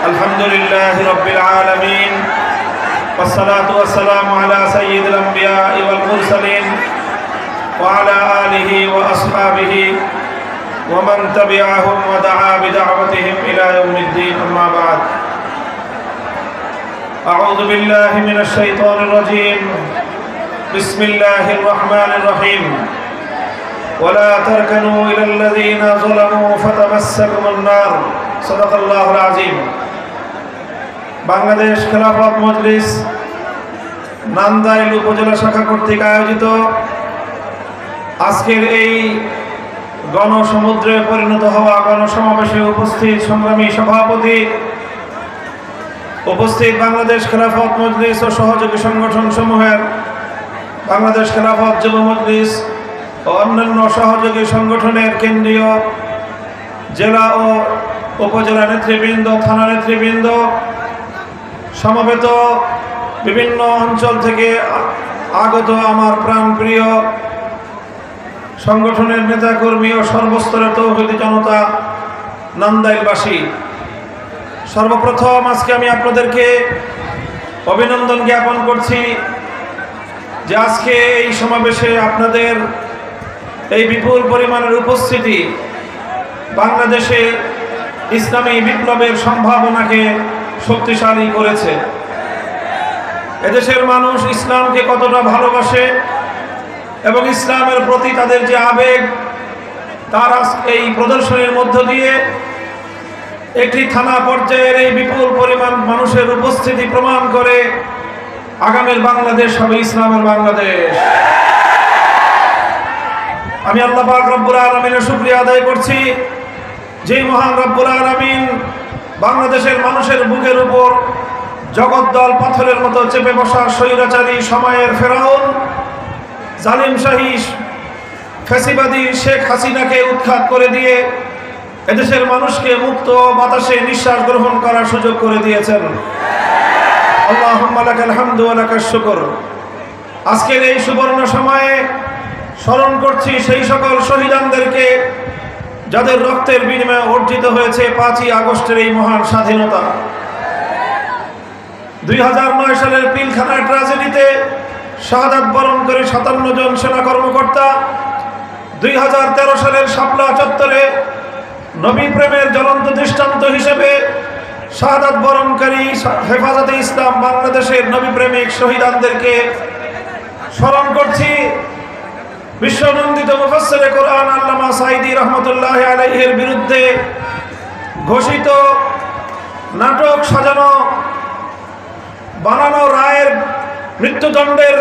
الحمد لله رب العالمين والصلاة والسلام على سيد الأنبياء والمرسلين وعلى آله وأصحابه ومن تبعهم ودعا بدعوتهم إلى يوم الدين أما بعد أعوذ بالله من الشيطان الرجيم بسم الله الرحمن الرحيم ولا تركنوا إلى الذين ظلموا فتمسكم النار صدق الله العظيم বাংলাদেশ খেলাফত মজলিস নান্দাইল উপজেলা শাখা কর্তৃক আয়োজিত আজকের এই গণসমুদ্রে পরিণত হওয়া গণসমাবেশে উপস্থিত সংগ্রামী সভাপতি, উপস্থিত বাংলাদেশ খেলাফত মজলিস ও সহযোগী সংগঠন সমূহের বাংলাদেশ খেলাফত যুব মজলিস ও অন্যান্য সহযোগী সংগঠনের কেন্দ্রীয় জেলা ও উপজেলা নেতৃবৃন্দ, থানা নেতৃবৃন্দ, সমবেত বিভিন্ন অঞ্চল থেকে আগত আমার প্রাণপ্রিয় সংগঠনের নেতাকর্মী ও সর্বস্তরের তৌহিদি জনতা, নান্দাইলবাসী, সর্বপ্রথম আজকে আমি আপনাদেরকে অভিনন্দন জ্ঞাপন করছি যে আজকে এই সমাবেশে আপনাদের এই বিপুল পরিমাণের উপস্থিতি বাংলাদেশে ইসলামী বিপ্লবের সম্ভাবনাকে শক্তিশালী করেছে। এদেশের মানুষ ইসলামকে কতটা ভালোবাসে এবং ইসলামের প্রতি তাদের যে আবেগ, তার এই প্রদর্শনীর মধ্য দিয়ে একটি থানা পর্যায়ের এই বিপুল পরিমাণ মানুষের উপস্থিতি প্রমাণ করে আগামীর বাংলাদেশ হবে ইসলামের বাংলাদেশ। আমি আল্লাহ পাক রব্বুল আলামিনের শুকরিয়া আদায় করছি, যে মহান রব্বুল আলামিন বাংলাদেশের মানুষের বুকের উপর জগদ্দল পাথরের মতো চেপে বসা স্বৈরাচারী সময়ের ফেরাউন, জালিম শাহী ফ্যাসিবাদী শেখ হাসিনাকে উৎখাত করে দিয়ে এদেশের মানুষকে মুক্ত বাতাসে নিঃশ্বাস গ্রহণ করার সুযোগ করে দিয়েছেন। আল্লাহুম্মা লাকাল হামদু ওয়া লাকাশ শুকর। আজকের এই সুবর্ণ সময়ে স্মরণ করছি সেই সকল শহীদানদেরকে যাদের রক্তের বিনিময়ে অর্জিত হয়েছে 5ই আগস্টের এই মহান স্বাধীনতা। 2009 সালের পিলখানা ট্র্যাজেডিতে শাহাদাত বরণ করে 57 জন সেনা কর্মকর্তা, 2013 সালের শাপলা চত্বরে নবী প্রেমের জ্বলন্ত দৃষ্টান্ত হিসেবে শাহাদাত বরণকারী হেফাজতে ইসলাম বাংলাদেশের নবী প্রেমিক শহীদানদেরকে স্মরণ করছি। বিশ্বনন্দিত মুফাসসিরে কোরআন আল্লামা সাঈদী রহমতুল্লাহি আলাইহির বিরুদ্ধে ঘোষিত নাটক সাজানো বানানো রায়ের মৃত্যুদণ্ডের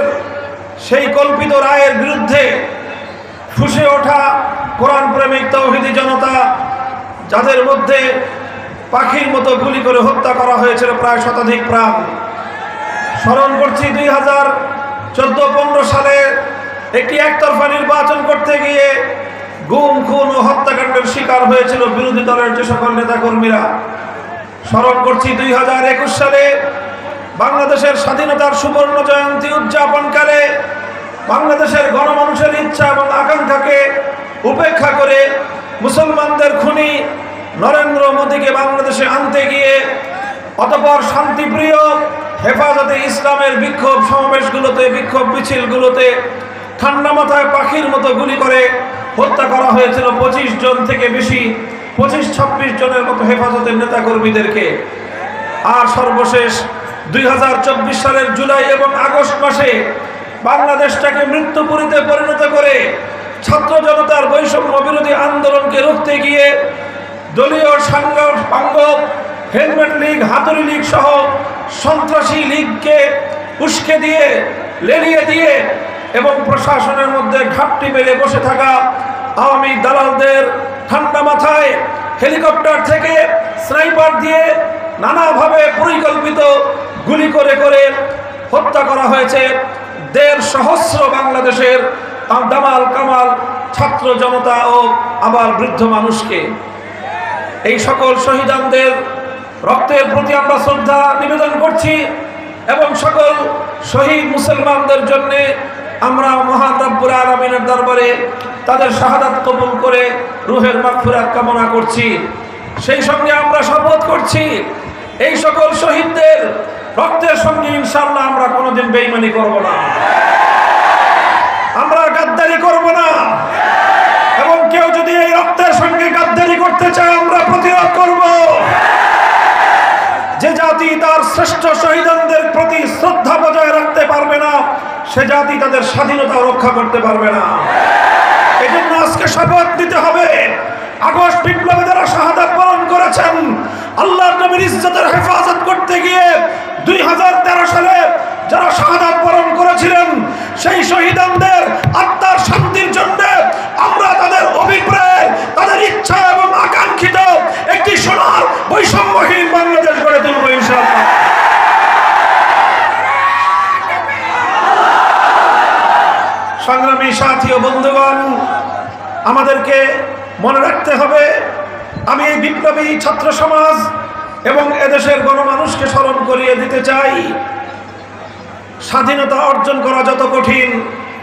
সেই কল্পিত রায়ের বিরুদ্ধে ফুঁসে ওঠা কোরআন প্রেমিক তৌহিদি জনতা, যাদের মধ্যে পাখির মতো গুলি করে হত্যা করা হয়েছিল প্রায় শতাধিক প্রাণ। স্মরণ করছি 2014-15 সালে একটি একতরফা নির্বাচন করতে গিয়ে গুম, খুন ও হত্যাকাণ্ডের শিকার হয়েছিল বিরোধী দলের যে সকল নেতাকর্মীরা। স্মরণ করছি 2021 সালে বাংলাদেশের স্বাধীনতার সুবর্ণ জয়ন্তী উদযাপনকালে বাংলাদেশের গণমানুষের ইচ্ছা এবং আকাঙ্ক্ষাকে উপেক্ষা করে মুসলমানদের খুনি নরেন্দ্র মোদীকে বাংলাদেশে আনতে গিয়ে অতঃপর শান্তিপ্রিয় হেফাজতে ইসলামের বিক্ষোভ সমাবেশগুলোতে, বিক্ষোভ মিছিলগুলোতে ঠান্ডা মাথায় পাখির মতো গুলি করে হত্যা করা হয়েছিল 25 জন থেকে বেশি, 25-26 জনের মতো হেফাজতের নেতাকর্মীদেরকে। আর সর্বশেষ 2024 সালের জুলাই এবং আগস্ট মাসে বাংলাদেশটাকে মৃত্যুপুরীতে পরিণত করে ছাত্র জনতার বৈষম্য বিরোধী আন্দোলনকে রুখতে গিয়ে দলীয় সাঙ্গ হেলমেট লীগ, হাতুড়ি লীগ সহ সন্ত্রাসী লীগকে উস্কে দিয়ে, লেলিয়ে দিয়ে এবং প্রশাসনের মধ্যে ঘাপটি মেলে বসে থাকা আওয়ামী দালালদের ঠান্ডা মাথায় হেলিকপ্টার থেকে স্নাইপার দিয়ে নানাভাবে পরিকল্পিত গুলি করে করে হত্যা করা হয়েছে 1.5 সহস্র বাংলাদেশের দামাল কামাল ছাত্র জনতা ও আবার বৃদ্ধ মানুষকে। এই সকল শহীদানদের রক্তের প্রতি আমরা শ্রদ্ধা নিবেদন করছি এবং সকল শহীদ মুসলমানদের জন্য আমরা মহান রব্বুল আলামিনের দরবারে তাদের শাহাদাত কবুল করে রুহের মাগফিরাত কামনা করছি। সেই সঙ্গে আমরা শপথ করছি এই সকল শহীদদের রক্তের সঙ্গে ইনশাআল্লাহ আমরা কোনোদিন বেঈমানি করব না, আমরা গাদ্দারি করব না, এবং কেউ যদি এই রক্তের সঙ্গে গাদ্দারি করতে চায় আমরা প্রতিরোধ করব। যে জাতি তার শ্রেষ্ঠ শহীদদের প্রতি শ্রদ্ধা বজায় রাখতে পারবে না, সে জাতি তাদের স্বাধীনতা রক্ষা করতে পারবে না। এজন্য আজকে শপথ নিতে হবে, আগস্ট বিপ্লবে যারা শাহাদাত বরণ করেছেন, আল্লাহর নবীর ইজ্জতের হেফাজত করতে গিয়ে 2013 সালে যারা শাহাদাত বরণ করেছিলেন, সেই শহীদদের আত্মার শান্তির জন্য আমরা তাদের অভিপ্রায়, তাদের ইচ্ছা এবং আকাঙ্ক্ষিত একটি সোনার বৈষম্যহীন বাংলাদেশ গড়ে তুলব ইনশাআল্লাহ। সংগ্রামী সাথী ও বন্ধুগণ, আমাদেরকে মনে রাখতে হবে, আমি এই বিপ্লবী ছাত্র সমাজ এবং এদেশের গণমানুষকে স্মরণ করিয়ে দিতে চাই, স্বাধীনতা অর্জন করা যত কঠিন,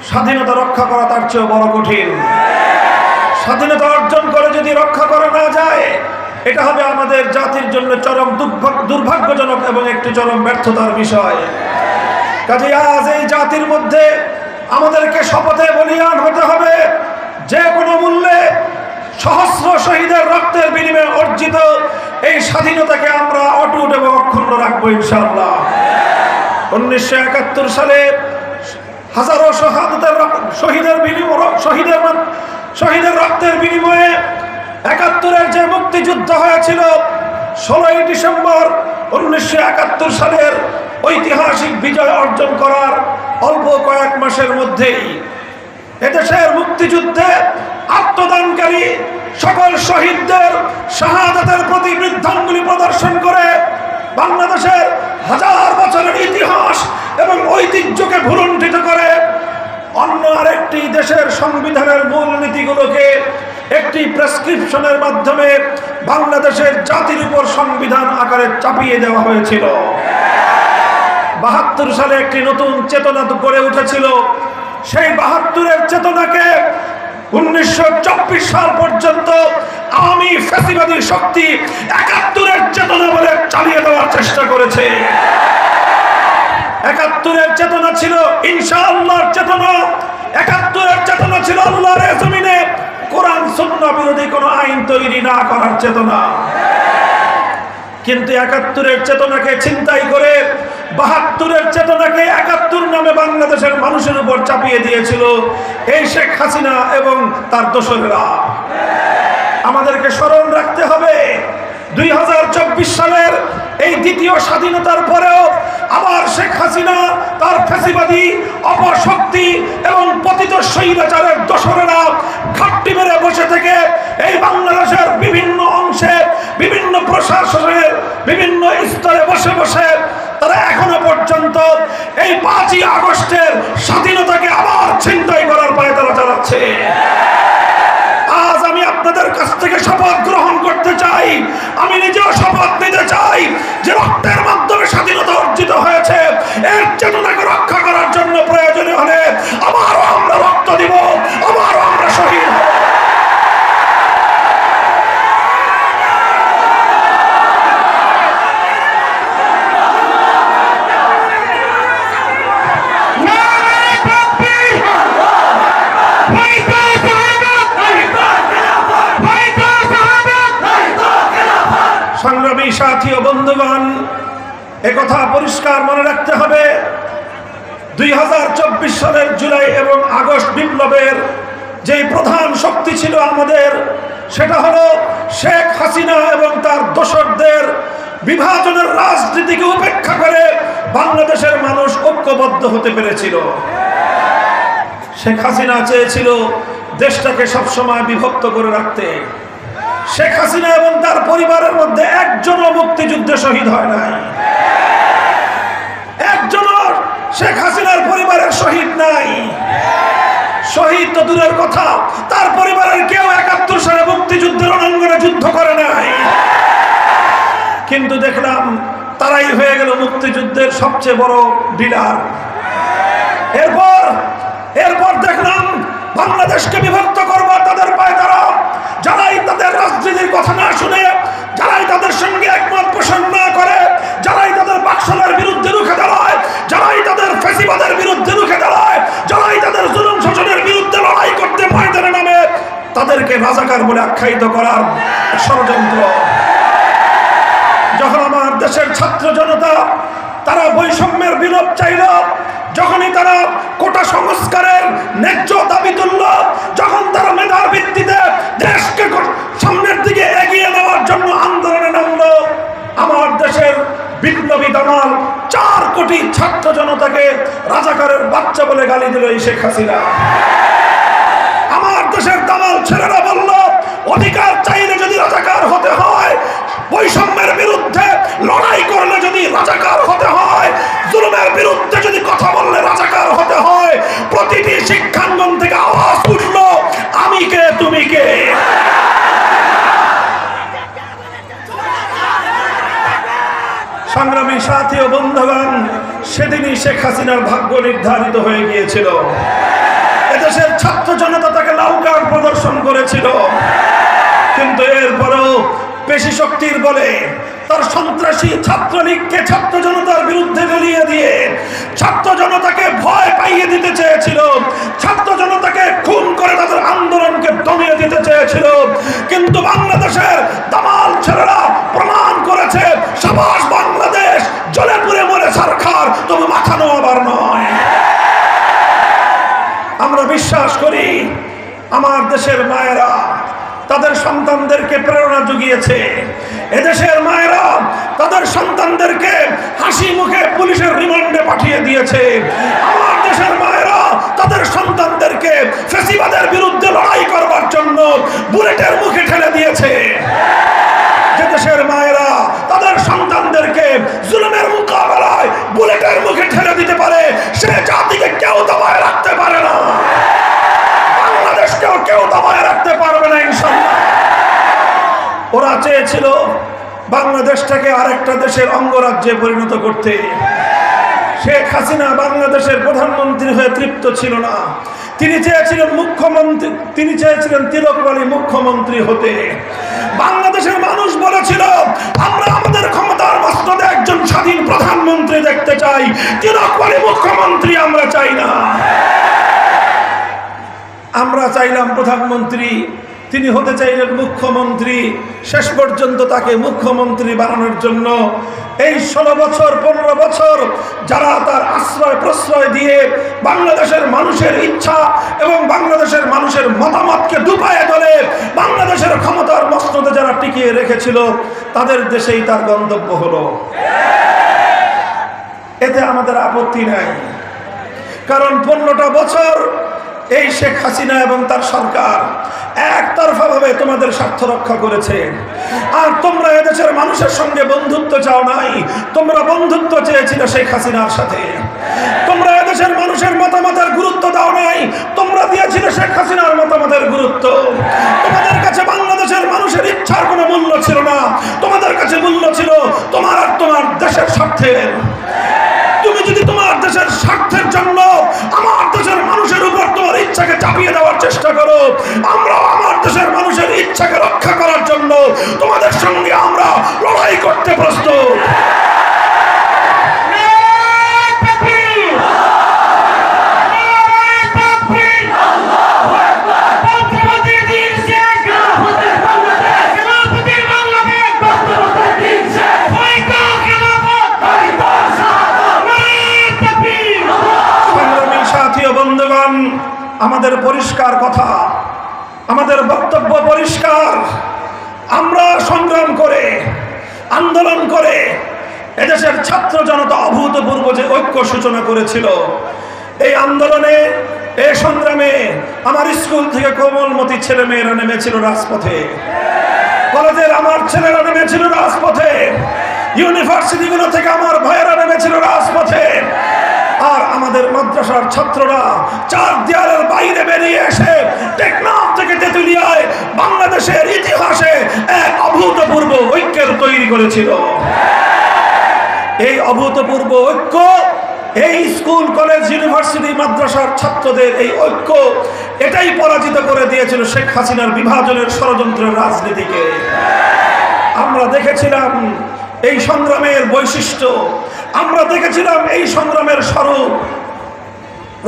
স্বাধীনতা রক্ষা করা তার চেয়ে বড় কঠিন। স্বাধীনতা অর্জন করে যদি রক্ষা করা না যায়, এটা হবে আমাদের জাতির জন্য চরম দুর্ভাগ্যজনক এবং একটি চরম ব্যর্থতার বিষয়। কাজে আজ এই জাতির মধ্যে আমাদেরকে শপথে বলিয়ান হতে হবে, যে কোনো মূল্যে সহস্র শহীদের রক্তের বিনিময়ে অর্জিত এই স্বাধীনতাকে আমরা অটুট এবং অক্ষুণ্ণ রাখবো ইনশাআল্লাহ। 1971 সালে হাজারো শহীদের রক্তের বিনিময়ে 71-এর যে মুক্তিযুদ্ধ হয়েছিল, 16ই ডিসেম্বর 1971 সালের ঐতিহাসিক বিজয় অর্জন করার অল্প কয়েক মাসের মধ্যেই এদেশের মুক্তিযুদ্ধে আত্মদানকারী সকল শহীদদের শাহাদাতের প্রতি বৃদ্ধাঙ্গুলি প্রদর্শন করে বাংলাদেশের হাজার বছরের ইতিহাস এবং ঐতিহ্যকে ভুলুণ্ঠিত করে অন্য আরেকটি দেশের সংবিধানের মূল নীতিগুলোকে একটি প্রেসক্রিপশনের মাধ্যমে বাংলাদেশের জাতির উপর সংবিধান আকারে চাপিয়ে দেওয়া হয়েছিল। 72 সালে একটি নতুন চেতনা গড়ে উঠেছিল। সেই 72-এর চেতনাকে 1924 সাল পর্যন্ত আওয়ামী ফ্যাসিবাদী শক্তি 71-এর চেতনা বলে চালিয়ে দেওয়ার চেষ্টা করেছে। 71-এর চেতনা ছিল ইনশাআল্লাহর চেতনা, 71-এর চেতনা ছিল আল্লাহর জমিনে কোরআন সুন্নাহ বিরোধী কোনো আইন তৈরি না করার চেতনা। কিন্তু 71-এর চেতনাকে ছিনতাই করে 72-এর চেতনাকে 71 নামে বাংলাদেশের মানুষের উপর চাপিয়ে দিয়েছিল এই শেখ হাসিনা এবং তার দোসরেরা। আমাদেরকে স্মরণ রাখতে হবে, 2024 সালের এই দ্বিতীয় স্বাধীনতার পরেও আবার শেখ হাসিনা তার ফ্যাসিবাদী অপশক্তি এবং পতিত স্বৈরাচারের দোসরেরা ঘাটতি মেরে বসে থেকে এই বাংলাদেশের বিভিন্ন অংশে, বিভিন্ন প্রশাসনের বিভিন্ন স্তরে বসে বসে তারা এখনো পর্যন্ত এই 5ই আগস্টের স্বাধীনতাকে আবার ছিনতাই করার পায়তারা চালাচ্ছে। আজ আমি আপনাদের কাছ থেকে শপথ গ্রহণ করতে চাই, আমি নিজেও শপথ নিতে চাই যে রক্তের মাধ্যমে স্বাধীনতা অর্জিত হয়েছে, এর চেতনাকে রক্ষা করার জন্য প্রয়োজনীয় হলে আবারও আমরা রক্ত দিব, আবারও আমরা শহীদ হব। সংগ্রামী সাথী ও বন্ধুগণ, একথা পরিষ্কার মনে রাখতে হবে, 2024 সালের জুলাই এবং আগস্ট বিপ্লবের যেই প্রধান শক্তি ছিল আমাদের, সেটা হলো শেখ হাসিনা এবং তার দোসরদের বিভাজনের রাজনীতিকে উপেক্ষা করে বাংলাদেশের মানুষ ঐক্যবদ্ধ হতে পেরেছিল। শেখ হাসিনা চেয়েছিল দেশটাকে সবসময় বিভক্ত করে রাখতে। শেখ হাসিনা এবং তার পরিবারের মধ্যে একজনও মুক্তিযুদ্ধে শহীদ হয় নাই, একজনও শেখ হাসিনার পরিবারের শহীদ নাই। শহীদ তো দূরের কথা, তার পরিবারের কেউ 71 সালে মুক্তিযুদ্ধের রণাঙ্গনে যুদ্ধ করে নাই। কিন্তু দেখলাম তারাই হয়ে গেল মুক্তিযুদ্ধের সবচেয়ে বড় ডিলার। এরপর দেখলাম বাংলাদেশকে বিভক্ত করবার তাদের পায় তারা, যারাই তাদের রাজনীতির কথা না শুনে, যারাই তাদের সঙ্গে একমত পোষণ না করে, শোষণের বিরুদ্ধে রুখে দাঁড়ায়, যারাই তাদের ফ্যাসিবাদের বিরুদ্ধে রুখে দাঁড়ায়, যারাই তাদের জুলুম শোষণের বিরুদ্ধে লড়াই করতে ময়দানে নামে, তাদেরকে রাজাকার বলে আখ্যায়িত করার ষড়যন্ত্র। যখন আমার দেশের ছাত্র জনতা তারা বৈষম্যের বিলোপ চাইল, যখনই তারা কোটা সংস্কারের ন্যায্য দাবি তুলল, যখন তারা মেধার ভিত্তিতে দেশকে সামনের দিকে এগিয়ে নেওয়ার জন্য আন্দোলনে নামলো, আমার দেশের বিপ্লবী দামাল 4 কোটি ছাত্র জনতাকে রাজাকারের বাচ্চা বলে গালি দিল এই শেখ হাসিনা। আমার দেশের দামাল ছেলেরা বলল, অধিকার চাইলে যদি রাজাকার হতে হয়, বৈষম্যের বিরুদ্ধে লড়াই করলে যদি রাজাকার হতে হয়, জুলুমের বিরুদ্ধে যদি কথা বললে রাজাকার হতে হয়, প্রতিটি শিক্ষাঙ্গন থেকে আওয়াজ উঠল, আমি কে তুমি কে। সংগ্রামী সাথী ও বন্ধুগণ, সেদিনই শেখ হাসিনার ভাগ্য নির্ধারিত হয়ে গিয়েছিল। এদেশের ছাত্র জনতা তাকে লাল কার্ড প্রদর্শন করেছিল, কিন্তু এরপরও পেশি শক্তির বলে তার সন্ত্রাসী ছাত্রলীগকে ছাত্র জনতার বিরুদ্ধে জ্বালিয়ে দিয়ে ছাত্র জনতাকে ভয় পাইয়ে দিতে চেয়েছিল, ছাত্র জনতাকে খুন করে তাদের আন্দোলনকে দমিয়ে দিতে চেয়েছিল। কিন্তু বাংলাদেশের দামাল ছেলেরা প্রমাণ করেছে, সাবাস বাংলাদেশ, জ্বলে পুড়ে মরে সরকার, তবু মাথা নোয়াবার নয়। আমরা বিশ্বাস করি আমার দেশের মায়েরা তাদের সন্তানদেরকে প্রেরণা জুগিয়েছে, এদেশের মায়েরা তাদের সন্তানদেরকে হাসি মুখে পুলিশের রিমান্ডে পাঠিয়ে দিয়েছে। আমার দেশের মায়েরা তাদের সন্তানদেরকে ফ্যাসিবাদের বিরুদ্ধে লড়াই করবার জন্য বুলেটের মুখে ঠেলে দিয়েছে। যে দেশের মায়েরা তাদের সন্তানদেরকে জুলুমের মোকাবেলায় বুলেটের মুখে ঠেলে দিতে পারে, সে জাতিকে কেউ দবায় রাখতে পারে না, বাংলাদেশকেও কেউ দবায় রাখতে পারবে না ইনশাআল্লাহ। ওরা চেয়েছিল বাংলাদেশটাকে আরেকটা দেশের অঙ্গরাজ্যে পরিণত করতে। শেখ হাসিনা বাংলাদেশের প্রধানমন্ত্রী হয়ে তৃপ্ত ছিল না, তিনি চেয়েছিলেন মুখ্যমন্ত্রী, তিনি চেয়েছিলেন তিলকবালী মুখ্যমন্ত্রী হতে। বাংলাদেশের মানুষ বলেছিল, আমরা আমাদের ক্ষমতার মস্তদে একজন স্বাধীন প্রধানমন্ত্রী দেখতে চাই, তিলকবালী মুখ্যমন্ত্রী আমরা চাই না। আমরা চাইলাম প্রধানমন্ত্রী, তিনি হতে চাইলেন মুখ্যমন্ত্রী। শেষ পর্যন্ত তাকে মুখ্যমন্ত্রী বানানোর জন্য এই 16 বছর 15 বছর যারা তার আশ্রয় প্রশ্রয় দিয়ে বাংলাদেশের মানুষের ইচ্ছা এবং বাংলাদেশের মানুষের মতামতকে ডুবায়ে ধরে বাংলাদেশের ক্ষমতার মস্তদে যারা টিকিয়ে রেখেছিল, তাদের দেশেই তার গন্তব্য হলো। এতে আমাদের আপত্তি নাই, কারণ 15টা বছর এই শেখ হাসিনা এবং তার সরকার একতরফা ভাবে তোমাদের স্বার্থ রক্ষা করেছে। আর তোমরা এদেশের মানুষের সঙ্গে বন্ধুত্ব চাও নাই, তোমরা বন্ধুত্ব চেয়েছিলে শেখ হাসিনার সাথে। তোমরা এদেশের মানুষের মতামতের গুরুত্ব দাও নাই, তোমরা দিয়েছিলে শেখ হাসিনার মতামতের গুরুত্ব। তোমাদের কাছে বাংলাদেশের মানুষের ইচ্ছার কোনো মূল্য ছিল না, তোমাদের কাছে মূল্য ছিল তোমার আর তোমার দেশের স্বার্থের। তুমি যদি তোমার দেশের স্বার্থের জন্য আমার দেশের মানুষের উপর তোমার ইচ্ছাকে চাপিয়ে দেওয়ার চেষ্টা করো, আমরা আমার দেশের মানুষের ইচ্ছাকে রক্ষা করার জন্য তোমাদের সঙ্গে আমরা লড়াই করতে প্রস্তুত। আমাদের পরিষ্কার কথা, আমাদের বক্তব্য পরিষ্কার। আমরা সংগ্রাম করে আন্দোলন করে এদেশের ছাত্র জনতা অভূতপূর্ব যে ঐক্য সূচনা করেছিল, এই আন্দোলনে এই সংগ্রামে আমার স্কুল থেকে কোমলমতি ছেলে মেয়েরা নেমেছিল রাজপথে, কলেজের আমার ছেলেরা নেমেছিল রাজপথে, ইউনিভার্সিটিগুলো থেকে আমার ভাইয়েরা নেমেছিল রাজপথে। আর আমাদের মাদ্রাসার ছাত্ররা 4 দেয়ালের বাইরে বেরিয়ে এসে টেকনাফ থেকে তেঁতুলিয়ায় বাংলাদেশের ইতিহাসে এক অভূতপূর্ব ঐক্যের তৈরি করেছিল। এই অভূতপূর্ব ঐক্য, এই স্কুল কলেজ ইউনিভার্সিটি মাদ্রাসার ছাত্রদের এই ঐক্য, এটাই পরাজিত করে দিয়েছিল শেখ হাসিনার বিভাজনের ষড়যন্ত্রের রাজনীতিকে। আমরা দেখেছিলাম এই সংগ্রামের বৈশিষ্ট্য, আমরা দেখেছিলাম এই সংগ্রামের স্বরূপ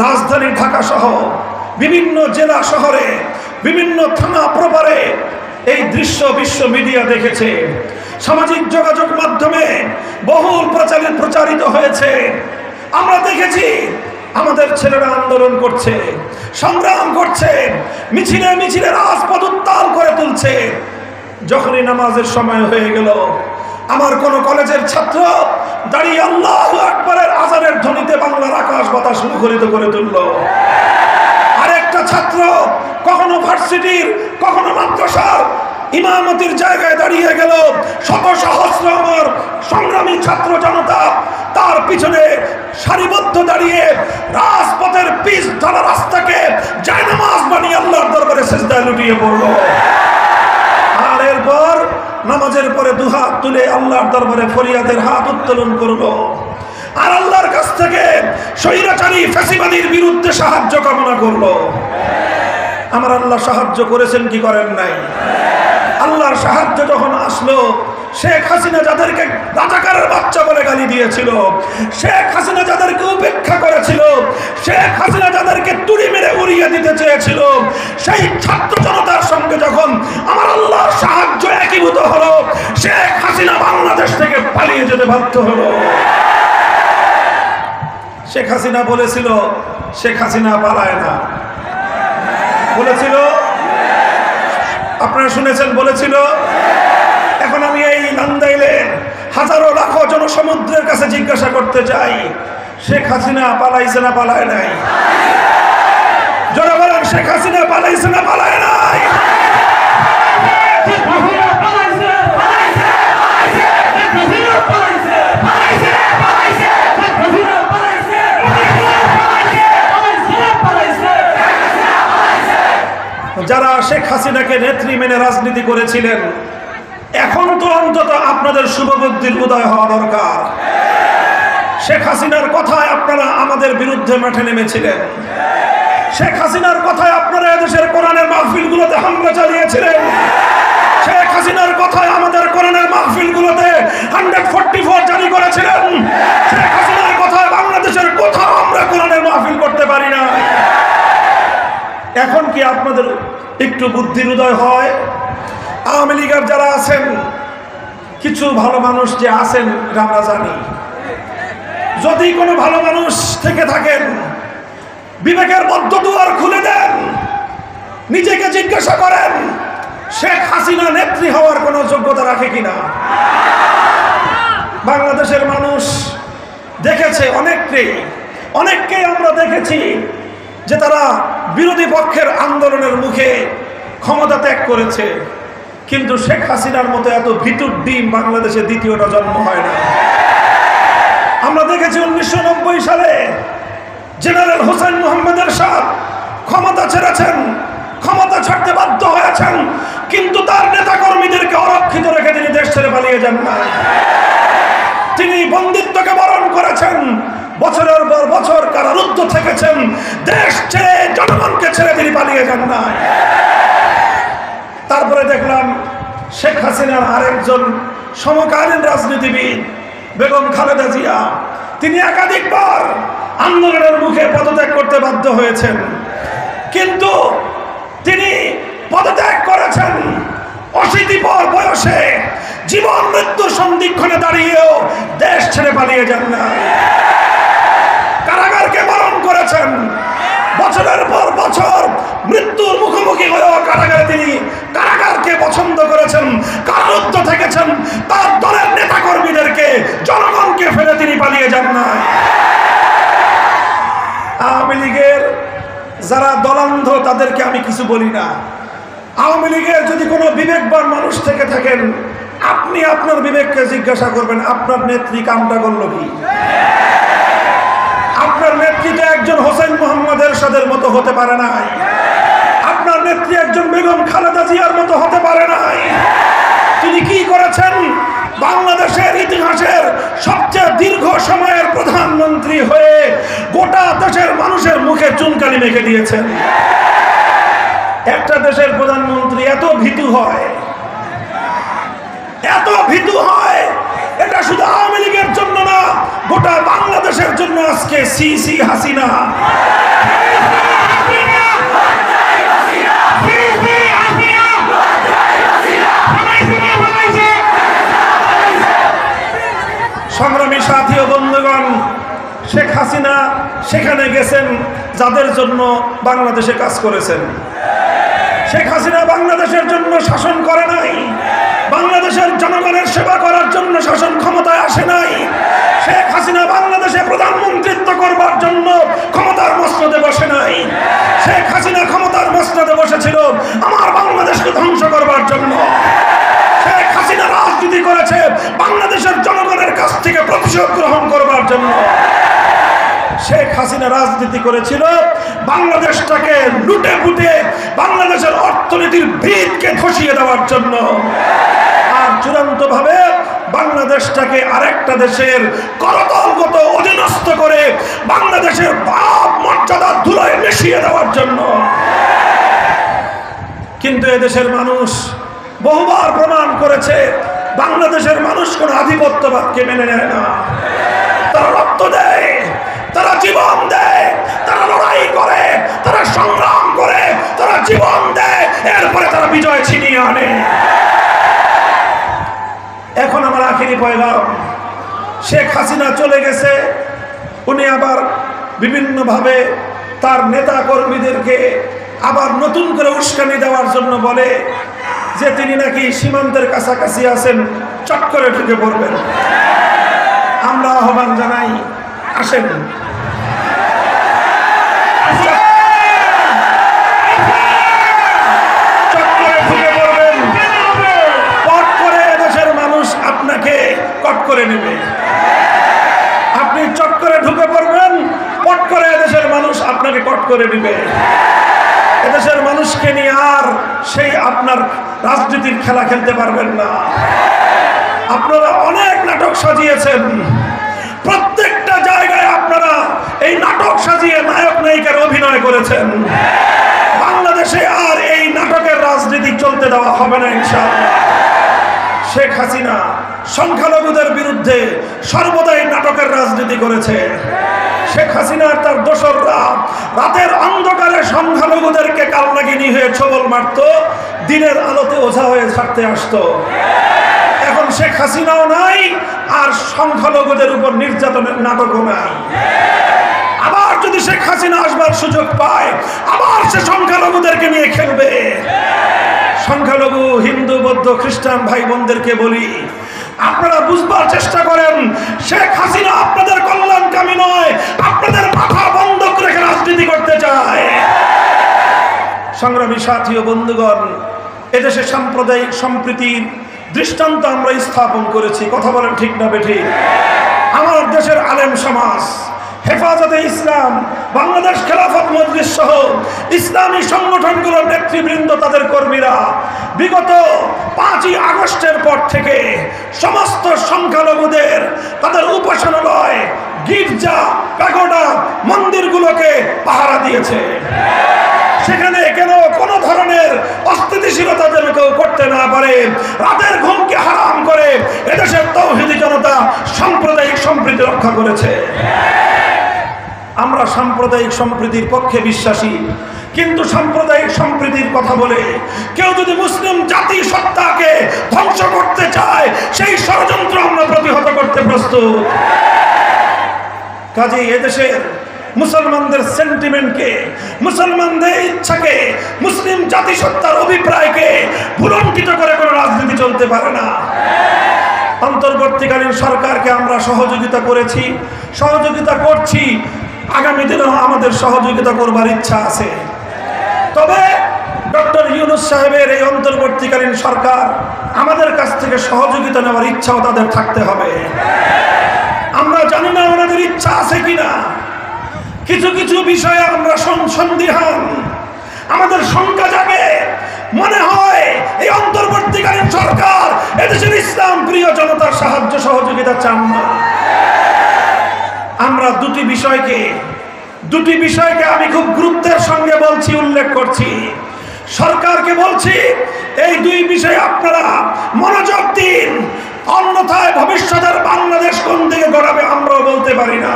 রাজধানী ঢাকা সহ বিভিন্ন জেলা শহরে বিভিন্ন থানা প্রপারে এই দৃশ্য বিশ্ব মিডিয়া দেখেছে, সামাজিক যোগাযোগ মাধ্যমে বহুল প্রচারিত হয়েছে। আমরা দেখেছি আমাদের ছেলেরা আন্দোলন করছে, সংগ্রাম করছে, মিছিলে মিছিলে রাজপথ উত্তাল করে তুলছে। যখনই নামাজের সময় হয়ে গেল, আমার কোন কলেজের ছাত্র দাঁড়িয়ে আল্লাহু আকবারের আযানের ধ্বনিতে বাংলার আকাশ বাতাস মুখরিত করে তুলল। আরেকটা ছাত্র কখনো ভার্সিটির কখনো মাদ্রাসার ইমামতির জায়গায় দাঁড়িয়ে গেল। শত সহস্র আমার সংগ্রামী ছাত্র জনতা তার পিছনে সারিবদ্ধ দাঁড়িয়ে রাজপথের পিচ ঢালা রাস্তাকে জায়নামাজ বানিয়ে আল্লাহর দরবারে সিজদায় লুটিয়ে পড়ল। আর এরপর নামাজের পরে দুহাত তুলে আল্লাহর দরবারে ফরিয়াদের হাত উত্তোলন করলো আর আল্লাহর কাছ থেকে স্বৈরাচারী ফ্যাসিবাদীর বিরুদ্ধে সাহায্য কামনা করলো। আমার আল্লাহ সাহায্য করেছেন কি করেন নাই? আল্লাহর সাহায্য যখন আসলো, শেখ হাসিনা যাদেরকে রাজাকারের বাচ্চা বলে গালি দিয়েছিল, শেখ হাসিনা যাদেরকে উপেক্ষা করেছিল, শেখ হাসিনা যাদেরকে তুড়ি মেরে উড়িয়ে দিতে চেয়েছিল, সেই ছাত্র জনতার সঙ্গে যখন আমার আল্লাহর সাহায্য একীভূত হলো, শেখ হাসিনা বাংলাদেশ থেকে পালিয়ে যেতে বাধ্য হলো। শেখ হাসিনা বলেছিল শেখ হাসিনা পালায় না, বলেছিল, আপনারা শুনেছেন, বলেছিল। এখন আমি এই নান্দাইলে হাজারো লাখো জনসমুদ্রের কাছে জিজ্ঞাসা করতে চাই, শেখ হাসিনা পালাইছে না পালায় নাই? যারা বলেন শেখ হাসিনা পালাইছে না পালায় নাই? যারা শেখ হাসিনাকে নেত্রী মেনে রাজনীতি করেছিলেন, এখন তো অন্তত আপনাদের শুভবুদ্ধির উদয় হওয়া দরকার। শেখ হাসিনার কথায় আপনারা আমাদের বিরুদ্ধে মাঠে নেমেছিলেন, শেখ হাসিনার কথায় আপনারা এদেশের কোরআনের মাহফিলগুলোতে হামলা চালিয়েছিলেন, শেখ হাসিনার কথায় আমাদের কোরআনের মাহফিলগুলোতে 144 জারি করেছিলেন, শেখ হাসিনার কথায় বাংলাদেশের কোথাও আমরা কোরআনের মাহফিল করতে পারি না। এখন কি আপনাদের একটু বুদ্ধির উদয় হয়? আওয়ামী লীগের যারা আছেন, কিছু ভালো মানুষ যে আছেন এটা আমরা জানি। যদি কোনো ভালো মানুষ থেকে থাকেন, বিবেকের বদ্ধ দুয়ার খুলে দেন, নিজেকে জিজ্ঞাসা করেন শেখ হাসিনা নেত্রী হওয়ার কোনো যোগ্যতা রাখে কিনা। বাংলাদেশের মানুষ দেখেছে, অনেককেই আমরা দেখেছি যে তারা বিরোধী পক্ষের আন্দোলনের মুখে ক্ষমতা ত্যাগ করেছে, কিন্তু শেখ হাসিনার মতো এত ভিতুর ডিম বাংলাদেশে দ্বিতীয়টা জন্ম হয় না। আমরা দেখেছি 1990 সালে জেনারেল হোসেন মোহাম্মদ এরশাদ ক্ষমতা ছেড়েছেন, ক্ষমতা ছাড়তে বাধ্য হয়েছেন, কিন্তু তার নেতা কর্মীদেরকে অরক্ষিত রেখে তিনি দেশ ছেড়ে পালিয়ে যান না। তিনি বন্দিত্বকে বরণ করেছেন, বছরের পর বছর কারারুদ্ধ থেকেছেন, দেশ ছেড়ে জনগণকে ছেড়ে তিনি পালিয়ে যান না। তারপরে দেখলাম শেখ হাসিনার আরেকজন সমকালীন রাজনীতিবিদ বেগম খালেদা জিয়া, তিনি একাধিকবার আন্দোলনের মুখে পদত্যাগ করতে বাধ্য হয়েছেন, কিন্তু তিনি পদত্যাগ করেছেন 80 বয়সে, জীবন মৃত্যুর সন্ধিক্ষণে দাঁড়িয়েও দেশ ছেড়ে পালিয়ে যান না। কারাগারকে বরণ করেছেন, বছরের পর বছর মৃত্যুর মুখোমুখি হয়েও কারাগারে তিনি কারাগারকে পছন্দ করেছেন, কারারুদ্ধ থেকেছেন, তার দলের নেতা কর্মীদেরকে জনগণকে ফেলে তিনি পালিয়ে যান না। আওয়ামী লীগের যারা দলান্ধ তাদেরকে আমি কিছু বলি না। আওয়ামী লীগের যদি কোনো বিবেকবান মানুষ থেকে থাকেন, আপনি আপনার বিবেককে জিজ্ঞাসা করবেন আপনার নেত্রী কামটা করলো কি। আপনার নেত্রী তো একজন হোসেন মোহাম্মদ এরশাদের মতো হতে পারে নাই, আপনার নেত্রী একজন বেগম খালেদা জিয়ার মতো হতে পারে নাই। তিনি কি করেছেন? বাংলাদেশের ইতিহাসের সবচেয়ে দীর্ঘ সময়ের প্রধানমন্ত্রী হয়ে গোটা দেশের মানুষের মুখে চুনকালি মেখে দিয়েছেন। একটা দেশের প্রধানমন্ত্রী এত ভীতু হয়, এত ভীতু হয়, এটা শুধু আওয়ামী লীগের জন্য না, গোটা বাংলাদেশের জন্য আজকে সিসি হাসিনা। সংগ্রামী সাথী ও বন্ধুগণ, শেখ হাসিনা সেখানে গেছেন যাদের জন্য বাংলাদেশে কাজ করেছেন। শেখ হাসিনা বাংলাদেশের জন্য শাসন করে নাই, বাংলাদেশের জনগণের সেবা করার জন্য শাসন ক্ষমতায় আসে নাই। শেখ হাসিনা বাংলাদেশে প্রধানমন্ত্রিত্ব করবার জন্য ক্ষমতার মসনদে বসে নাই। শেখ হাসিনা ক্ষমতার মসনদে বসেছিল আমার বাংলাদেশকে ধ্বংস করবার জন্য। শেখ হাসিনা রাজনীতি করেছে বাংলাদেশের জনগণের কাছ থেকে প্রতিশোধ গ্রহণ করবার জন্য। শেখ হাসিনা রাজনীতি করেছিল বাংলাদেশটাকে লুটে পুটে বাংলাদেশের অর্থনীতির ভিতকে ধসিয়ে দেওয়ার জন্য, আর চূড়ান্তভাবে বাংলাদেশটাকে আরেকটা দেশের করতলগত অধীনস্থ করে বাংলাদেশের ভাব মর্যাদা ধুলোয় মিশিয়ে দেওয়ার জন্য। কিন্তু এদেশের মানুষ বহুবার প্রমাণ করেছে বাংলাদেশের মানুষ কোন আধিপত্যবাদকে মেনে নেয় না। তারা রক্ত দেয়, তারা জীবন দেয়, তারা লড়াই করে, তারা সংগ্রাম করে, তারা জীবন দেয়, এরপরে তারা বিজয় ছিনিয়ে আনে। এখন আমার আখেরি পয়গাম, শেখ হাসিনা চলে গেছে, উনি আবার বিভিন্নভাবে তার নেতা কর্মীদেরকে আবার নতুন করে উস্কানি দেওয়ার জন্য বলে যে তিনি নাকি সীমান্তের কাছাকাছি আছেন, চট করে ঢুকে পড়বেন। আমরা আহ্বান জানাই, আসেন, চট করে ঢুকে পড়বেন। পট করে এদেশের মানুষ আপনাকে কট করে নেবে। আপনি চট করে ঢুকে পড়বেন, পট করে এদেশের মানুষ আপনাকে কট করে নেবে। এদেশের মানুষকে নিয়ে আর সেই আপনার রাজনীতির খেলা খেলতে পারবেন না। আপনারা অনেক নাটক সাজিয়েছেন, প্রত্যেকটা জায়গায় আপনারা এই নাটক সাজিয়ে নায়ক নায়িকার অভিনয় করেছেন। বাংলাদেশে আর এই নাটকের রাজনীতি চলতে দেওয়া হবে না ইনশাআল্লাহ। শেখ হাসিনা সংখ্যালঘুদের বিরুদ্ধে সর্বদাই নাটকের রাজনীতি করেছে। শেখ হাসিনা আর তার দোসররা রাতের অন্ধকারে সংখ্যালঘুদেরকে কালনাগিনী হয়ে ছবল মারত, দিনের আলোতে ওঝা হয়ে ছাড়তে আসতো। এখন শেখ হাসিনাও নাই, আর সংখ্যালঘুদের উপর নির্যাতনের নাটকও নাই। আবার যদি শেখ হাসিনা আসবার সুযোগ পায়, আবার সে সংখ্যালঘুদেরকে নিয়ে খেলবে। সংখ্যালঘু হিন্দু বৌদ্ধ খ্রিস্টান ভাই বোনদেরকে বলি, আপনারা বুঝবার চেষ্টা করেন, শেখ হাসিনা আপনাদের কল্যাণকামী নয়, আপনাদের মাথা বন্ধক রেখে রাজনীতি করতে চায়। সংগ্রামী সাথী ও বন্ধুগণ, এদেশে সাম্প্রদায়িক সম্প্রীতির দৃষ্টান্ত আমরা স্থাপন করেছি, কথা বলেন ঠিক না বেঠিক? আমার দেশের আলেম সমাজ, হেফাজতে ইসলাম, বাংলাদেশ খেলাফত মজলিস সহ ইসলামী সংগঠনগুলোর নেতৃবৃন্দ, তাদের কর্মীরা বিগত 5ই আগস্টের পর থেকে সমস্ত সংখ্যালঘুদের তাদের উপাসনালয়, গির্জা, প্যাগোডা, মন্দিরগুলোকে পাহারা দিয়েছে। সেখানে কেন কোনো ধরনের অস্থিতিশীলতা যেন কেউ করতে না পারে, রাতের ঘুমকে হারাম করে এদেশের তাওহীদি জনতা সাম্প্রদায়িক সম্প্রীতি রক্ষা করেছে। আমরা সাম্প্রদায়িক সম্প্রীতির পক্ষে বিশ্বাসী, কিন্তু সাম্প্রদায়িক সম্প্রীতির কথা বলে কেউ যদি মুসলিম জাতি সত্তাকে ধ্বংস করতে চায়, সেই ষড়যন্ত্র আমরা প্রতিহত করতে প্রস্তুত। কাজেই এদেশের মুসলমানদের সেন্টিমেন্টকে, মুসলমানদের ইচ্ছাকে, মুসলিম জাতিসত্তার অভিপ্রায়কে ভুলণ্ঠিত করে কোনো রাজনীতি চলতে পারে না। অন্তর্বর্তীকালীন সরকারকে আমরা সহযোগিতা করেছি, সহযোগিতা করছি, আগামী দিনেও আমাদের সহযোগিতা করবার ইচ্ছা আছে। তবে ডক্টর ইউনূস সাহেবের এই অন্তর্বর্তীকালীন সরকার আমাদের কাছ থেকে সহযোগিতা নেওয়ার ইচ্ছাও তাদের থাকতে হবে। আমরা জানি না ওনাদের ইচ্ছা আছে কিনা, কিছু কিছু বিষয়ে আমরা সন্দিহান, আমাদের শঙ্কা জাগে। মনে হয় এই অন্তর্বর্তীকালীন সরকার এদেশের ইসলাম প্রিয় জনতার সাহায্য সহযোগিতা চান না। আমরা দুটি বিষয়কে আমি খুব গুরুত্বের সঙ্গে বলছি, উল্লেখ করছি। সরকারকে বলছি, এই দুই বিষয়ে আপনারা মনোযোগ দিন, অন্যথায় ভবিষ্যতের বাংলাদেশ কোন দিকে গড়াবে আমরাও বলতে পারি না।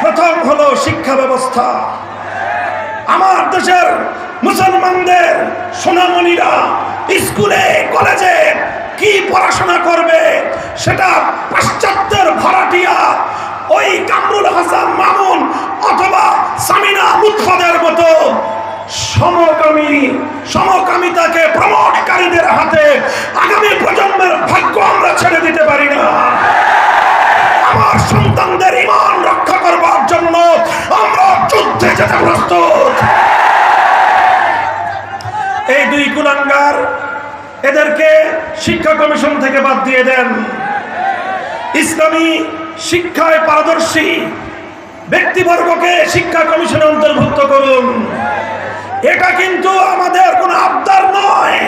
প্রথম হলো শিক্ষা ব্যবস্থা। আমার দেশের মুসলমানদের সোনামণিরা স্কুলে কলেজে কি পড়াশোনা করবে সেটা পাশ্চাত্যের ভাড়াটিয়া ওই কামরুল হাসান মামুন অথবা সামিনা লুৎফাদের মতো সমকামিতাকে প্রমোটকারীদের হাতে আগামী প্রজন্মের ভাগ্য আমরা ছেড়ে দিতে পারি না। আমার সন্তানদের ঈমান রক্ষা করবার জন্য আমরা যুদ্ধে যেতে প্রস্তুত। এই দুই কুলাঙ্গার, এদেরকে শিক্ষা কমিশন থেকে বাদ দিয়ে দেন। ইসলামী শিক্ষায় পারদর্শী ব্যক্তিবর্গকে শিক্ষা কমিশনে অন্তর্ভুক্ত করুন। এটা কিন্তু আমাদের কোনো আবদার নয়,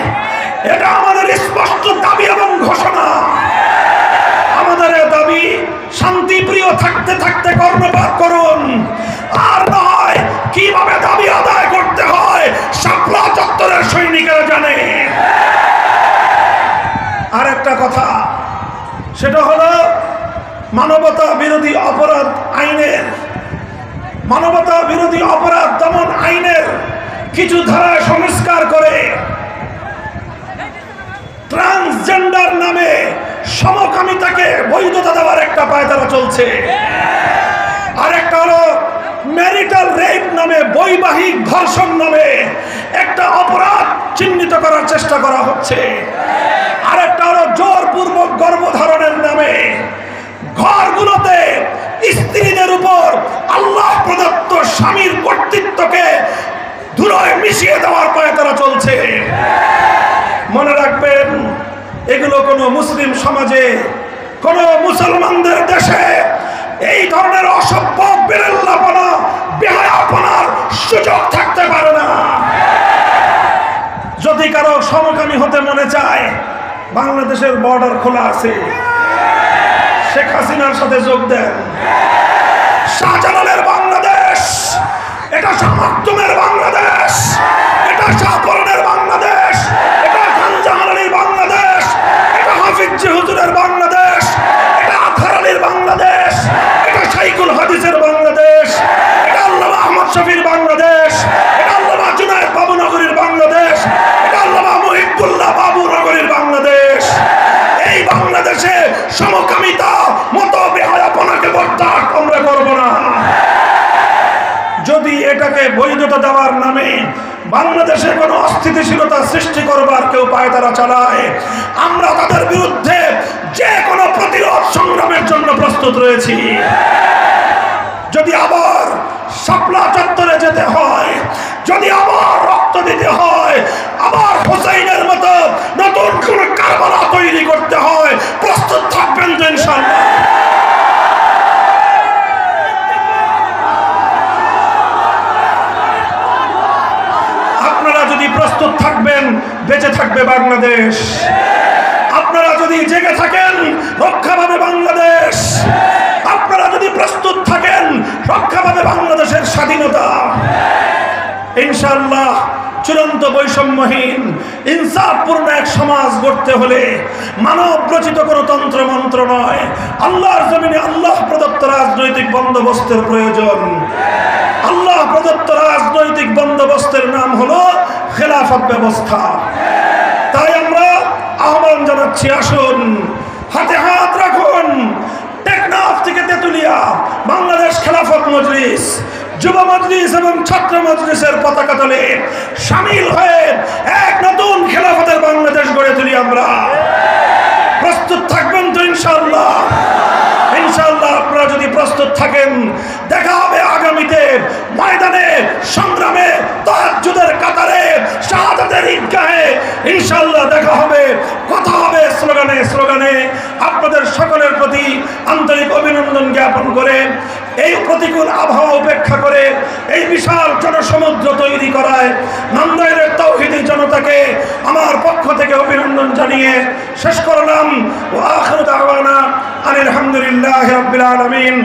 এটা আমাদের স্পষ্ট দাবি এবং ঘোষণা। আমাদের দাবি শান্তিপ্রিয় থাকতে থাকতে কর্ণপাত করুন, আর নয় কিভাবে দাবি আদায় করতে হয় শাপলা চত্বরের সৈনিকেরা জানে। আর একটা কথা, সেটা হলো মানবতা বিরোধী অপরাধ দমন আইনের কিছু ধারা সংস্কার করে ট্রান্সজেন্ডার নামে সমকামিতাকে বৈধতা দেওয়ার একটা পায়তারা চলছে। আর একটা হলো ম্যারিটাল রেপ নামে, বৈবাহিক ধর্ষণ নামে একটা অপরাধ চিহ্নিত করার চেষ্টা করা হচ্ছে। আর একটা হলো জোরপূর্বক গর্ভধারণের নামে ঘরগুলোতে স্ত্রীদের উপর আল্লাহ প্রদত্ত স্বামীর কর্তৃত্বকে ধুলোয় মিশিয়ে দেওয়ার পায়তারা চলছে। মনে রাখবেন, এগুলো কোনো মুসলিম সমাজে, কোনো মুসলমানদের দেশে এই ধরনের অসভ্য বেরেল্লাপনা, বেহায়াপনার সুযোগ থাকতে পারে না। যদি কারো সমকামী হতে মনে চায়, বাংলাদেশের বর্ডার খোলা আছে, শেখ হাসিনার সাথে যোগ দেন। শাহজালালের বাংলাদেশ, এটা শাহ মাকদুমের বাংলাদেশ, এটা শাহপরানের বাংলাদেশ, এটা খানজাহানের বাংলাদেশ, এটা হাফিজ হুজুরের বাংলাদেশ, এটা আথার আলীর বাংলাদেশ, এটা শাইখুল হাদিসের বাংলাদেশ, এটা আল্লামা আহমদ শফির বাংলাদেশ, এটা আল্লামা জুনায়েদ বাবু নগরীর বাংলাদেশ, এটা আল্লামা মুহিবুল্লাহ বাবু নগরীর বাংলাদেশ। এই বাংলাদেশে সমকামিতা, মত বেহায়াপনাকে বরদাস্ত আমরা করব না। যদি এটাকে বৈধতা দেওয়ার নামে বাংলাদেশে কোনো অস্থিতিশীলতা সৃষ্টি করবার কেউ পায়তারা চালায়, আমরা তাদের বিরুদ্ধে যে কোনো প্রতিরোধ সংগ্রামের জন্য প্রস্তুত রয়েছি। যদি আবার শাপলা চত্বরে যেতে হয়, যদি আবার রক্ত দিতে হয়, আবার হোসেইনের মতো নতুন কোন কারবালা তৈরি করতে হয়, প্রস্তুত থাকবেন তো ইনশাআল্লাহ। আপনারা যদি প্রস্তুত থাকবেন, বেঁচে থাকবে বাংলাদেশ। আপনারা যদি জেগে থাকেন, রক্ষা পাবে বাংলাদেশ। আপনারা যদি প্রস্তুত থাকেন, রক্ষা পাবে বাংলাদেশের স্বাধীনতা ইনশাআল্লাহ। চূড়ান্ত বৈষম্যহীন ইনসাফপূর্ণ এক সমাজ গড়তে হলে মানব রচিত কোনো তন্ত্র মন্ত্র নয়, আল্লাহর জমিনে আল্লাহ প্রদত্ত রাজনৈতিক বন্দোবস্তের প্রয়োজন। আল্লাহ প্রদত্ত রাজনৈতিক বন্দোবস্তের নাম হলো খেলাফত ব্যবস্থা। তাই আমরা আহ্বান জানাচ্ছি, আসুন হাতে হাত রাখুন। টেকনাফ থেকে তেতুলিয়া বাংলাদেশ খেলাফত মজলিস, যুব মজলিস এবং ছাত্র মজলিসের পতাকা তলে শামিল হয়ে এক নতুন খেলাফতের বাংলাদেশ গড়ে তুলি আমরা। প্রস্তুত থাকবেন তো ইনশাআল্লাহ? ইনশাআল্লাহ আপনারা যদি প্রস্তুত থাকেন, দেখা হবে আগামীতে ময়দানে, সংগ্রামে, তাহাজ্জুদের কাতারে, শাহাদাতের ঈদগাহে ইনশাআল্লাহ দেখা হবে, কথা হবে স্লোগানে স্লোগানে। আপনাদের সকলের প্রতি আন্তরিক অভিনন্দন জ্ঞাপন করে, এই প্রতিকূল আবহাওয়া উপেক্ষা করে এই বিশাল জনসমুদ্র তৈরি করায় নান্দাইলের তাওহীদি জনতাকে আমার পক্ষ থেকে অভিনন্দন জানিয়ে শেষ করলাম। ওয়া আখিরু দাওয়ানা আলহামদুলিল্লাহি রাব্বিল আলামিন।